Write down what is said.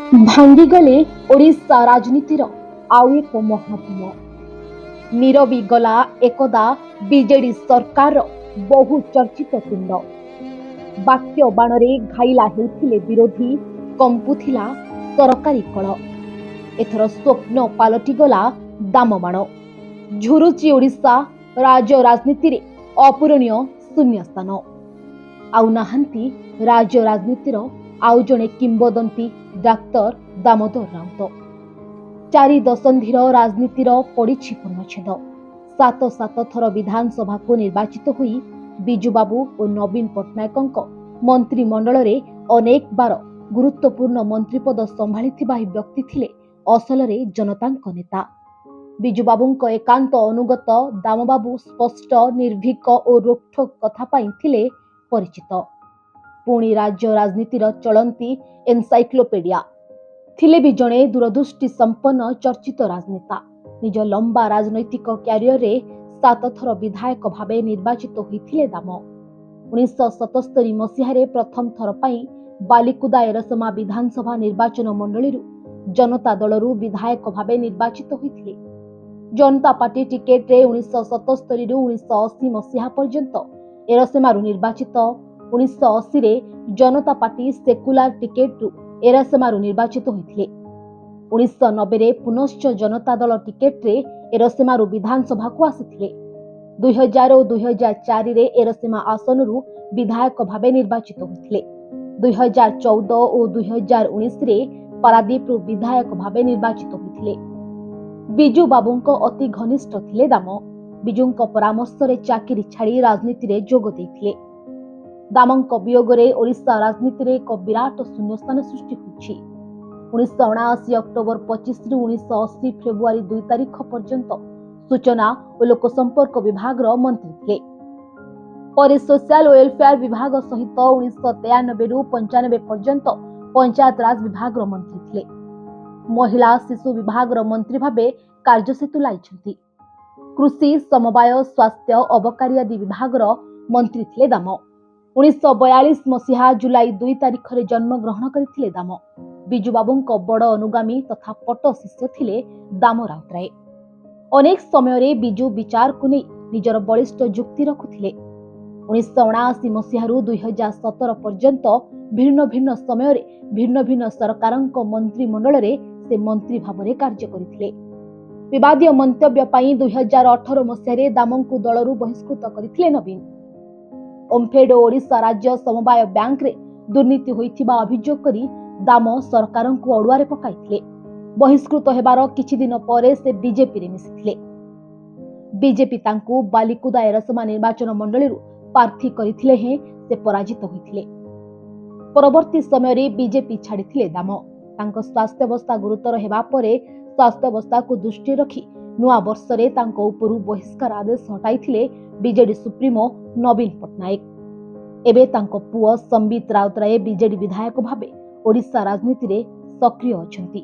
ଭାଙ୍ଗିଗଲେ ଓଡ଼ିଶା ରାଜନୀତିର ଆଉ ଏକ ମହାଧୂମ। ନୀରବି ଗଲା ଏକଦା ବିଜେଡି ସରକାରର ବହୁ ଚର୍ଚ୍ଚିତ ତୁଣ୍ଡ। ବାକ୍ୟ ବାଣରେ ଘାଇଲା ହେଉଥିଲେ ବିରୋଧୀ, କମ୍ପୁଥିଲା ସରକାରୀ କଳ। ଏଥର ସ୍ୱପ୍ନ ପାଲଟିଗଲା ଦାମବାଣ। ଝୁରୁଛି ଓଡ଼ିଶା ରାଜ୍ୟ ରାଜନୀତିରେ ଅପୂରଣୀୟ ଶୂନ୍ୟସ୍ଥାନ। ଆଉ ନାହାନ୍ତି ରାଜ୍ୟ ରାଜନୀତିର ଆଉ ଜଣେ କିମ୍ବଦନ୍ତୀ ଡାକ୍ତର ଦାମୋଦର ରାଉତ। 4 ଦଶନ୍ଧିର ରାଜନୀତିର ପଡ଼ିଛି ପୂର୍ଣ୍ଣଚ୍ଛେଦ। 7 ଥର ବିଧାନସଭାକୁ ନିର୍ବାଚିତ ହୋଇ ବିଜୁବାବୁ ଓ ନବୀନ ପଟ୍ଟନାୟକଙ୍କ ମନ୍ତ୍ରିମଣ୍ଡଳରେ ଅନେକ ବାର ଗୁରୁତ୍ୱପୂର୍ଣ୍ଣ ମନ୍ତ୍ରୀପଦ ସମ୍ଭାଳିଥିବା ଏହି ବ୍ୟକ୍ତି ଥିଲେ ଅସଲରେ ଜନତାଙ୍କ ନେତା। ବିଜୁବାବୁଙ୍କ ଏକାନ୍ତ ଅନୁଗତ ଦାମବାବୁ ସ୍ପଷ୍ଟ, ନିର୍ଭୀକ ଓ ରୋକଠୋକ କଥା ପାଇଁ ଥିଲେ ପରିଚିତ। ପୁଣି ରାଜ୍ୟ ରାଜନୀତିର ଚଳନ୍ତି ଏନସାଇକ୍ଲୋପିଡିଆ। ଥିଲେ ବି ଜଣେ ଦୂରଦୃଷ୍ଟି ସମ୍ପନ୍ନ ଚର୍ଚ୍ଚିତ ରାଜନେତା। ନିଜ ଲମ୍ବା ରାଜନୈତିକ କ୍ୟାରିୟରରେ 7 ଥର ବିଧାୟକ ଭାବେ ନିର୍ବାଚିତ ହୋଇଥିଲେ ଦାମ। 1977 ମସିହାରେ ପ୍ରଥମ ଥର ପାଇଁ ବାଲିକୁଦା ଏରସମା ବିଧାନସଭା ନିର୍ବାଚନ ମଣ୍ଡଳୀରୁ ଜନତା ଦଳରୁ ବିଧାୟକ ଭାବେ ନିର୍ବାଚିତ ହୋଇଥିଲେ। ଜନତା ପାର୍ଟି ଟିକେଟରେ 1977ରୁ 1980 ମସିହା ପର୍ଯ୍ୟନ୍ତ ଏରସମାରୁ ନିର୍ବାଚିତ। 1980ରେ ଜନତା ପାର୍ଟି ସେକୁଲାର ଟିକେଟରୁ ଏରସମାରୁ ନିର୍ବାଚିତ ହୋଇଥିଲେ। 1990ରେ ପୁନଶ୍ଚ ଜନତା ଦଳ ଟିକେଟରେ ଏରସମାରୁ ବିଧାନସଭାକୁ ଆସିଥିଲେ। 2000 ଓ 2004ରେ ଏରସମା ଆସନରୁ ବିଧାୟକ ଭାବେ ନିର୍ବାଚିତ ହୋଇଥିଲେ। 2014 ଓ 2019ରେ ପାରାଦୀପରୁ ବିଧାୟକ ଭାବେ ନିର୍ବାଚିତ ହୋଇଥିଲେ। ବିଜୁ ବାବୁଙ୍କ ଅତି ଘନିଷ୍ଠ ଥିଲେ ଦାମ। ବିଜୁଙ୍କ ପରାମର୍ଶରେ ଚାକିରି ଛାଡ଼ି ରାଜନୀତିରେ ଯୋଗ ଦେଇଥିଲେ। ଦାମଙ୍କ ବିୟୋଗରେ ଓଡ଼ିଶା ରାଜନୀତିରେ ଏକ ବିରାଟ ଶୂନ୍ୟସ୍ଥାନ ସୃଷ୍ଟି ହୋଇଛି। 1979 ଅକ୍ଟୋବର 25ରୁ 1980 ଫେବୃଆରୀ 2 ତାରିଖ ପର୍ଯ୍ୟନ୍ତ ସୂଚନା ଓ ଲୋକସମ୍ପର୍କ ବିଭାଗର ମନ୍ତ୍ରୀ ଥିଲେ। ପରେ ସୋସିଆଲ ୱେଲଫେୟାର ବିଭାଗ ସହିତ 1993ରୁ 95 ପର୍ଯ୍ୟନ୍ତ ପଞ୍ଚାୟତ ରାଜ ବିଭାଗର ମନ୍ତ୍ରୀ ଥିଲେ। ମହିଳା ଶିଶୁ ବିଭାଗର ମନ୍ତ୍ରୀ ଭାବେ କାର୍ଯ୍ୟସେ ତୁଲାଇଛନ୍ତି। କୃଷି, ସମବାୟ, ସ୍ୱାସ୍ଥ୍ୟ, ଅବକାରୀ ଆଦି ବିଭାଗର ମନ୍ତ୍ରୀ ଥିଲେ ଦାମ। 1942 ମସିହା ଜୁଲାଇ 2 ତାରିଖରେ ଜନ୍ମଗ୍ରହଣ କରିଥିଲେ ଦାମ। ବିଜୁବାବୁଙ୍କ ବଡ଼ ଅନୁଗାମୀ ତଥା ପଟ ଶିଷ୍ୟ ଥିଲେ ଦାମ ରାଉତରାୟ। ଅନେକ ସମୟରେ ବିଜୁ ବିଚାରକୁ ନେଇ ନିଜର ବଳିଷ୍ଠ ଯୁକ୍ତି ରଖୁଥିଲେ। 1979 ମସିହାରୁ 2017 ପର୍ଯ୍ୟନ୍ତ ଭିନ୍ନ ଭିନ୍ନ ସମୟରେ ଭିନ୍ନ ଭିନ୍ନ ସରକାରଙ୍କ ମନ୍ତ୍ରିମଣ୍ଡଳରେ ସେ ମନ୍ତ୍ରୀ ଭାବରେ କାର୍ଯ୍ୟ କରିଥିଲେ। ବିବାଦୀୟ ମନ୍ତବ୍ୟ ପାଇଁ 2018 ମସିହାରେ ଦାମଙ୍କୁ ଦଳରୁ ବହିଷ୍କୃତ କରିଥିଲେ ନବୀନ। ଓମ୍ଫେଡ୍ ଓ ଓଡ଼ିଶା ରାଜ୍ୟ ସମବାୟ ବ୍ୟାଙ୍କରେ ଦୁର୍ନୀତି ହୋଇଥିବା ଅଭିଯୋଗ କରି ଦାମ ସରକାରଙ୍କୁ ଅଡୁଆରେ ପକାଇଥିଲେ। ବହିଷ୍କୃତ ହେବାର କିଛି ଦିନ ପରେ ସେ ବିଜେପିରେ ମିଶିଥିଲେ। ବିଜେପି ତାଙ୍କୁ ବାଲିକୁଦା ଏରସମା ନିର୍ବାଚନ ମଣ୍ଡଳୀରୁ ପ୍ରାର୍ଥୀ କରିଥିଲେ ହେଁ ସେ ପରାଜିତ ହୋଇଥିଲେ। ପରବର୍ତ୍ତୀ ସମୟରେ ବିଜେପି ଛାଡ଼ିଥିଲେ ଦାମ। ତାଙ୍କ ସ୍ୱାସ୍ଥ୍ୟାବସ୍ଥା ଗୁରୁତର ହେବା ପରେ ସ୍ୱାସ୍ଥ୍ୟାବସ୍ଥାକୁ ଦୃଷ୍ଟିରେ ରଖି ନୂଆ ବର୍ଷରେ ତାଙ୍କ ଉପରୁ ବହିଷ୍କାର ଆଦେଶ ହଟାଇଥିଲେ ବିଜେଡି ସୁପ୍ରିମୋ ନବୀନ ପଟ୍ଟନାୟକ। ଏବେ ତାଙ୍କ ପୁଅ ସମ୍ବିତ ରାଉତରାୟ ବିଜେଡି ବିଧାୟକ ଭାବେ ଓଡ଼ିଶା ରାଜନୀତିରେ ସକ୍ରିୟ ଅଛନ୍ତି।